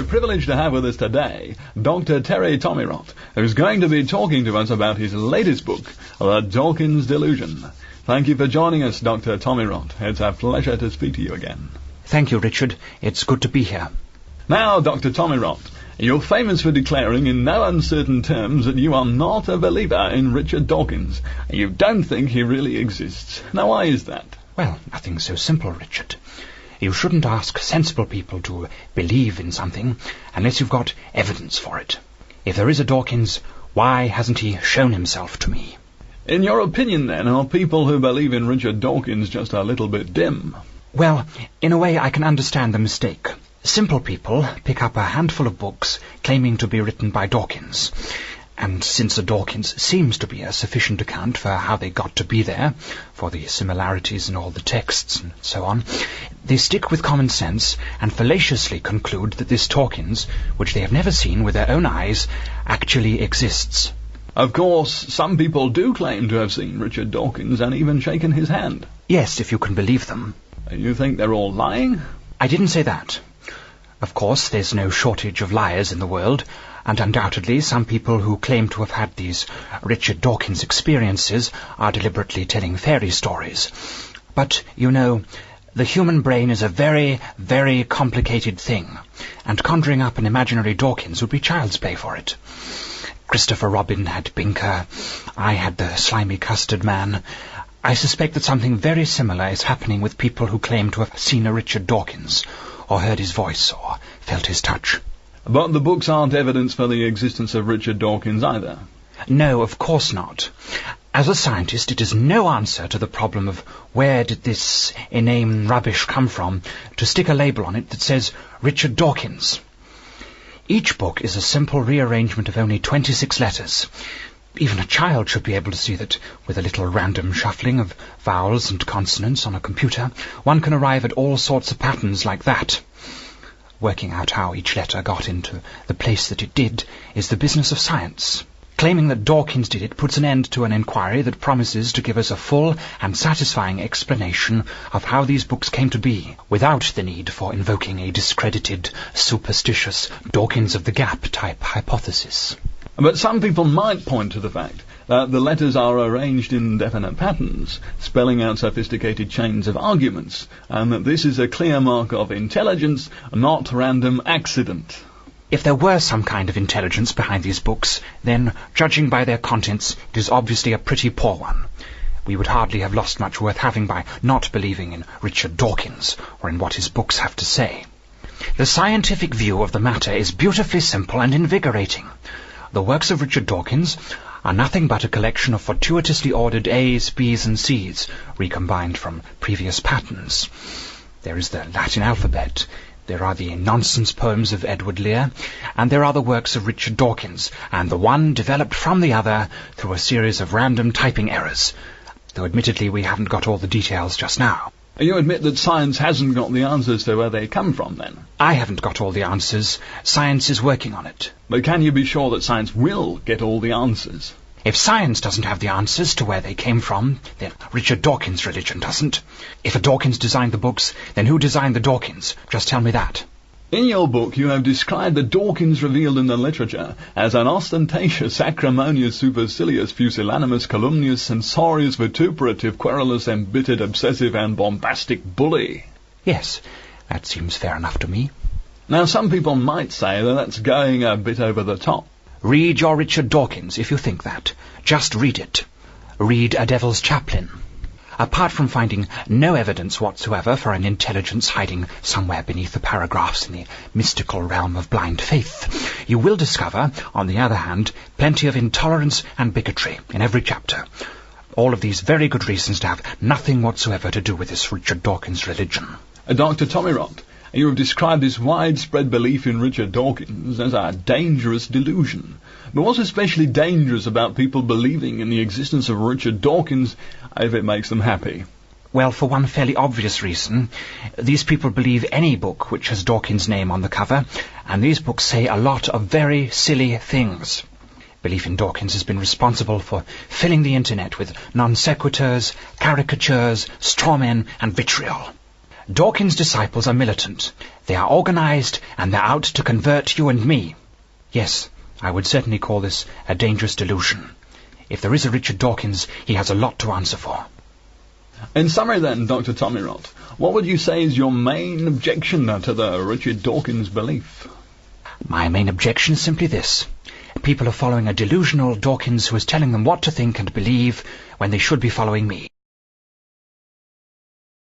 we're privileged to have with us today Dr. Terry Tomirot, who's going to be talking to us about his latest book, The Dawkins Delusion. Thank you for joining us, Dr. Tomirot. It's a pleasure to speak to you again. Thank you, Richard. It's good to be here. Now, Dr. Tomirot, you're famous for declaring in no uncertain terms that you are not a believer in Richard Dawkins. You don't think he really exists. Now, why is that? Well, nothing so simple, Richard. You shouldn't ask sensible people to believe in something unless you've got evidence for it. If there is a Dawkins, why hasn't he shown himself to me? In your opinion, then, are people who believe in Richard Dawkins just a little bit dim? Well, in a way I can understand the mistake. Simple people pick up a handful of books claiming to be written by Dawkins. And since a Dawkins seems to be a sufficient account for how they got to be there, for the similarities in all the texts and so on, they stick with common sense and fallaciously conclude that this Dawkins, which they have never seen with their own eyes, actually exists. Of course, some people do claim to have seen Richard Dawkins and even shaken his hand. Yes, if you can believe them. You think they're all lying? I didn't say that. Of course, there's no shortage of liars in the world, and undoubtedly some people who claim to have had these Richard Dawkins experiences are deliberately telling fairy stories. But, you know, the human brain is a very, very complicated thing, and conjuring up an imaginary Dawkins would be child's play for it. Christopher Robin had Binker, I had the slimy custard man. I suspect that something very similar is happening with people who claim to have seen a Richard Dawkins, or heard his voice, or felt his touch. But the books aren't evidence for the existence of Richard Dawkins either. No, of course not. As a scientist, it is no answer to the problem of where did this inane rubbish come from to stick a label on it that says Richard Dawkins. Each book is a simple rearrangement of only 26 letters. Even a child should be able to see that, with a little random shuffling of vowels and consonants on a computer, one can arrive at all sorts of patterns like that. Working out how each letter got into the place that it did is the business of science. Claiming that Dawkins did it puts an end to an inquiry that promises to give us a full and satisfying explanation of how these books came to be, without the need for invoking a discredited, superstitious Dawkins of the Gap type hypothesis. But some people might point to the fact that the letters are arranged in definite patterns, spelling out sophisticated chains of arguments, and that this is a clear mark of intelligence, not random accident. If there were some kind of intelligence behind these books, then, judging by their contents, it is obviously a pretty poor one. We would hardly have lost much worth having by not believing in Richard Dawkins, or in what his books have to say. The scientific view of the matter is beautifully simple and invigorating. The works of Richard Dawkins are nothing but a collection of fortuitously ordered A's, B's and C's, recombined from previous patterns. There is the Latin alphabet, there are the nonsense poems of Edward Lear, and there are the works of Richard Dawkins, and the one developed from the other through a series of random typing errors, though admittedly we haven't got all the details just now. You admit that science hasn't got the answers to where they come from, then? I haven't got all the answers. Science is working on it. But can you be sure that science will get all the answers? If science doesn't have the answers to where they came from, then Richard Dawkins' religion doesn't. If a Dawkins designed the books, then who designed the Dawkins? Just tell me that. In your book, you have described the Dawkins revealed in the literature as an ostentatious, acrimonious, supercilious, pusillanimous, calumnious, censorious, vituperative, querulous, embittered, obsessive, and bombastic bully. Yes, that seems fair enough to me. Now, some people might say that that's going a bit over the top. Read your Richard Dawkins if you think that. Just read it. Read A Devil's Chaplain. Apart from finding no evidence whatsoever for an intelligence hiding somewhere beneath the paragraphs in the mystical realm of blind faith, you will discover, on the other hand, plenty of intolerance and bigotry in every chapter. All of these very good reasons to have nothing whatsoever to do with this Richard Dawkins religion. Dr. Tomirot, you have described this widespread belief in Richard Dawkins as a dangerous delusion. But what's especially dangerous about people believing in the existence of Richard Dawkins if it makes them happy? Well, for one fairly obvious reason, these people believe any book which has Dawkins' name on the cover, and these books say a lot of very silly things. Belief in Dawkins has been responsible for filling the internet with non sequiturs, caricatures, strawmen, and vitriol. Dawkins' disciples are militant. They are organized, and they're out to convert you and me. Yes, I would certainly call this a dangerous delusion. If there is a Richard Dawkins, he has a lot to answer for. In summary then, Dr. Tommy Rott, what would you say is your main objection to the Richard Dawkins belief? My main objection is simply this. People are following a delusional Dawkins who is telling them what to think and believe when they should be following me.